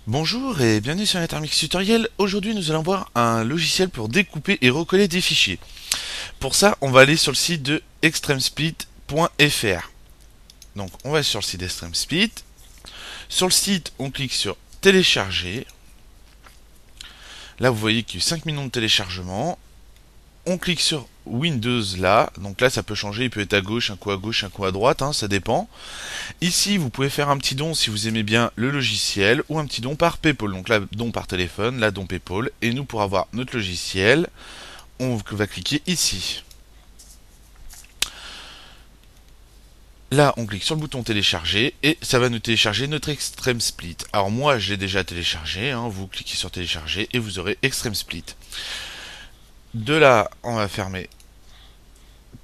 Bonjour et bienvenue sur Intermix Tutoriel. Aujourd'hui nous allons voir un logiciel pour découper et recoller des fichiers. Pour ça on va aller sur le site de extremesplit.fr. Donc on va sur le site d'Extremesplit. Sur le site on clique sur télécharger. Là vous voyez qu'il y a 5 millions de téléchargements. On clique sur Windows là, donc là ça peut changer, il peut être à gauche, un coup à gauche, un coup à droite, ça dépend. Ici vous pouvez faire un petit don si vous aimez bien le logiciel, ou un petit don par Paypal, donc là don par téléphone, là don Paypal, et nous pour avoir notre logiciel, on va cliquer ici. Là on clique sur le bouton télécharger, et ça va nous télécharger notre Extremesplit. Alors moi j'ai déjà téléchargé, vous cliquez sur télécharger et vous aurez Extremesplit. De là, on va fermer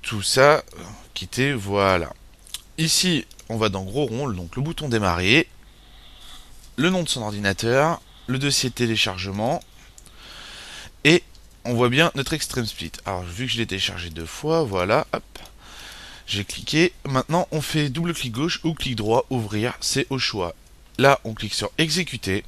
tout ça, quitter, voilà. Ici, on va dans gros rond, donc le bouton démarrer, le nom de son ordinateur, le dossier de téléchargement, et on voit bien notre Extremesplit. Alors, vu que je l'ai téléchargé 2 fois, voilà, hop, j'ai cliqué. Maintenant, on fait double clic gauche ou clic droit, ouvrir, c'est au choix. Là, on clique sur exécuter.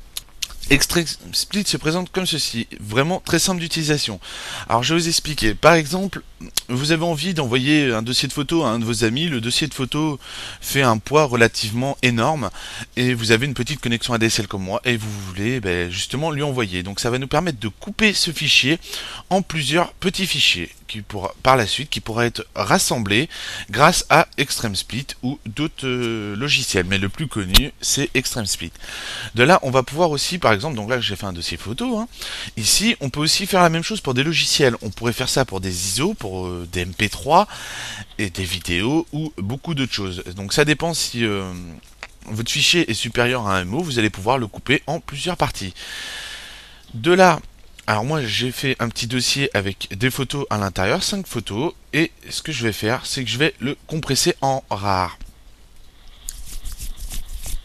Extremesplit se présente comme ceci, vraiment très simple d'utilisation. Alors je vais vous expliquer. Par exemple, vous avez envie d'envoyer un dossier de photo à un de vos amis, le dossier de photo fait un poids relativement énorme et vous avez une petite connexion ADSL comme moi et vous voulez justement lui envoyer. Donc ça va nous permettre de couper ce fichier en plusieurs petits fichiers qui pourra, par la suite qui pourra être rassemblés grâce à Extremesplit ou d'autres logiciels. Mais le plus connu c'est Extremesplit. De là on va pouvoir aussi par exemple, donc là j'ai fait un dossier photo, ici on peut aussi faire la même chose pour des logiciels. On pourrait faire ça pour des ISO, pour des MP3 et des vidéos ou beaucoup d'autres choses. Donc ça dépend si votre fichier est supérieur à un MO, vous allez pouvoir le couper en plusieurs parties. De là, alors moi j'ai fait un petit dossier avec des photos à l'intérieur, 5 photos, et ce que je vais faire, c'est que je vais le compresser en RAR.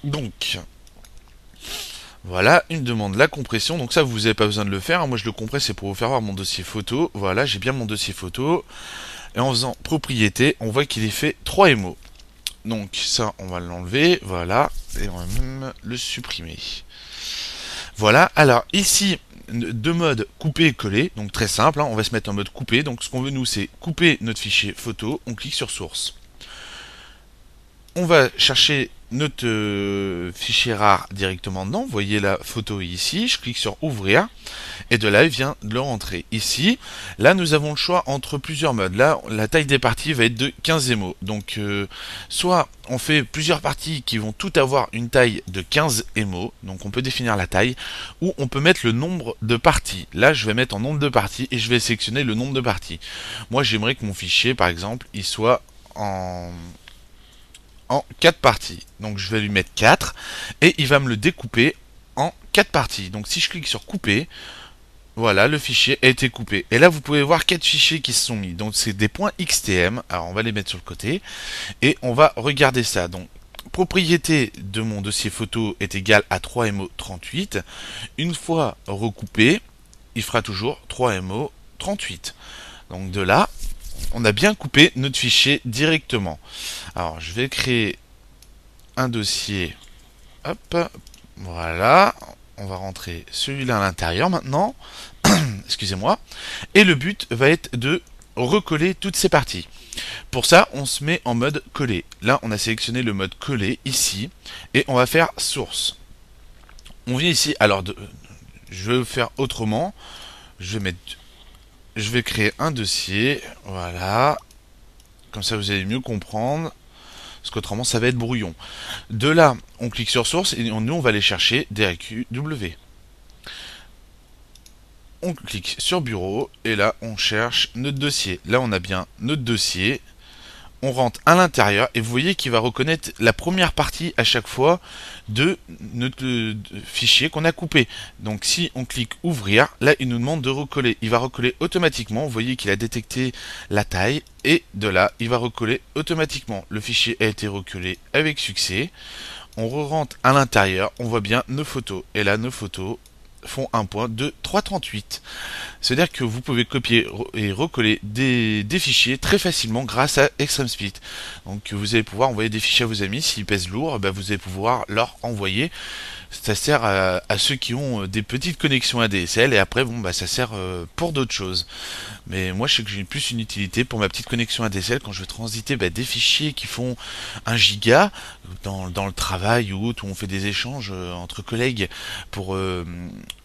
Donc, voilà, il me demande la compression, donc ça vous n'avez pas besoin de le faire, moi je le compresse c'est pour vous faire voir mon dossier photo, voilà j'ai bien mon dossier photo, et en faisant propriété, on voit qu'il est fait 3 MO. Donc ça on va l'enlever, voilà, et on va même le supprimer. Voilà, alors ici, deux modes couper et coller, donc très simple, on va se mettre en mode couper, donc ce qu'on veut nous c'est couper notre fichier photo, on clique sur source. On va chercher notre fichier RAR directement dedans. Vous voyez la photo ici. Je clique sur ouvrir. Et de là, il vient de le rentrer ici. Là, nous avons le choix entre plusieurs modes. Là, la taille des parties va être de 15 MO. Donc, soit on fait plusieurs parties qui vont toutes avoir une taille de 15 MO. Donc, on peut définir la taille. Ou on peut mettre le nombre de parties. Là, je vais mettre en nombre de parties et je vais sélectionner le nombre de parties. Moi, j'aimerais que mon fichier, par exemple, il soit en 4 parties. Donc je vais lui mettre 4 et il va me le découper en 4 parties. Donc si je clique sur couper, voilà, le fichier a été coupé. Et là vous pouvez voir 4 fichiers qui se sont mis. Donc c'est des points XTM. Alors on va les mettre sur le côté et on va regarder ça. Donc propriété de mon dossier photo est égale à 3MO38. Une fois recoupé, il fera toujours 3MO38. Donc de là, on a bien coupé notre fichier directement. Alors je vais créer un dossier. Hop, voilà. On va rentrer celui-là à l'intérieur maintenant. Excusez-moi. Et le but va être de recoller toutes ces parties. Pour ça, on se met en mode coller. Là, on a sélectionné le mode coller ici. Et on va faire source. On vient ici. Alors, je vais faire autrement. Je vais créer un dossier. Voilà. Comme ça, vous allez mieux comprendre. Parce qu'autrement ça va être brouillon. De là, on clique sur source et nous on va aller chercher DAQW. On clique sur bureau et là on cherche notre dossier. Là on a bien notre dossier. On rentre à l'intérieur et vous voyez qu'il va reconnaître la première partie à chaque fois de notre fichier qu'on a coupé. Donc si on clique ouvrir, là il nous demande de recoller. Il va recoller automatiquement, vous voyez qu'il a détecté la taille et de là il va recoller automatiquement. Le fichier a été recollé avec succès. On re-rentre à l'intérieur, on voit bien nos photos. Et là nos photos font un point de 3,38. C'est-à-dire que vous pouvez copier et recoller des fichiers très facilement grâce à Extremesplit. Donc vous allez pouvoir envoyer des fichiers à vos amis, s'ils pèsent lourd, vous allez pouvoir leur envoyer Ça sert à ceux qui ont des petites connexions ADSL et après bon bah ça sert pour d'autres choses. Mais moi je sais que j'ai plus une utilité pour ma petite connexion ADSL quand je veux transiter des fichiers qui font 1 giga dans le travail ou autre où on fait des échanges entre collègues pour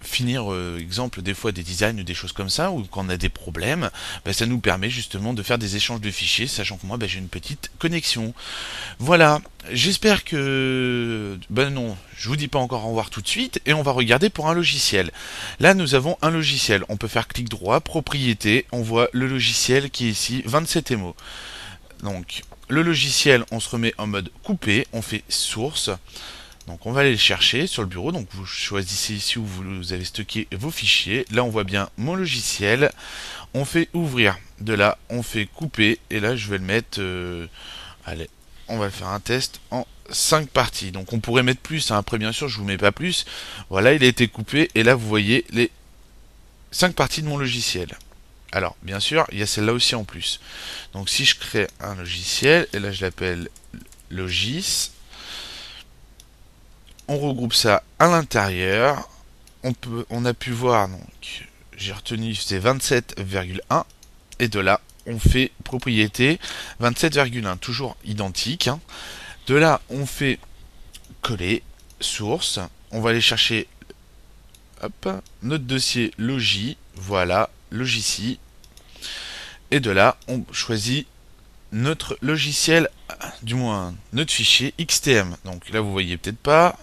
finir exemple des fois des designs ou des choses comme ça ou quand on a des problèmes, ça nous permet justement de faire des échanges de fichiers sachant que moi j'ai une petite connexion. Voilà, j'espère que... Ben non, je vous dis pas encore au revoir tout de suite, et on va regarder pour un logiciel. Là, nous avons un logiciel. On peut faire clic droit, propriété, on voit le logiciel qui est ici, 27mo. Donc, le logiciel, on se remet en mode coupé, on fait source. Donc, on va aller le chercher sur le bureau. Donc, vous choisissez ici où vous avez stocké vos fichiers. Là, on voit bien mon logiciel. On fait ouvrir. De là, on fait couper, et là, je vais le mettre... allez, on va faire un test en 5 parties. Donc on pourrait mettre plus, hein. Après bien sûr je vous mets pas plus. Voilà, il a été coupé et là vous voyez les 5 parties de mon logiciel. Alors bien sûr il y a celle-là aussi en plus. Donc si je crée un logiciel, et là je l'appelle Logis, on regroupe ça à l'intérieur. On a pu voir, donc j'ai retenu c'est 27,1 et de là on fait propriété 27,1, toujours identique. Hein. De là, on fait coller, source. On va aller chercher hop, notre dossier Logi. Voilà, Logici. Et de là, on choisit notre logiciel, du moins notre fichier XTM. Donc là, vous voyez peut-être pas.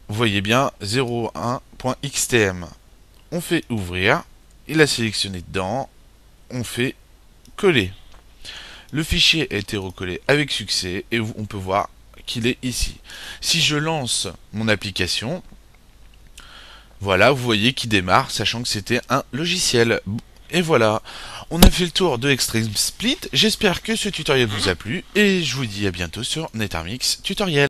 Vous voyez bien 01.xtm. On fait ouvrir. Il a sélectionné dedans. On fait coller. Le fichier a été recollé avec succès et on peut voir qu'il est ici. Si je lance mon application, voilà, vous voyez qu'il démarre, sachant que c'était un logiciel. Et voilà, on a fait le tour de Extreme Split. J'espère que ce tutoriel vous a plu et je vous dis à bientôt sur NetArmix Tutoriel.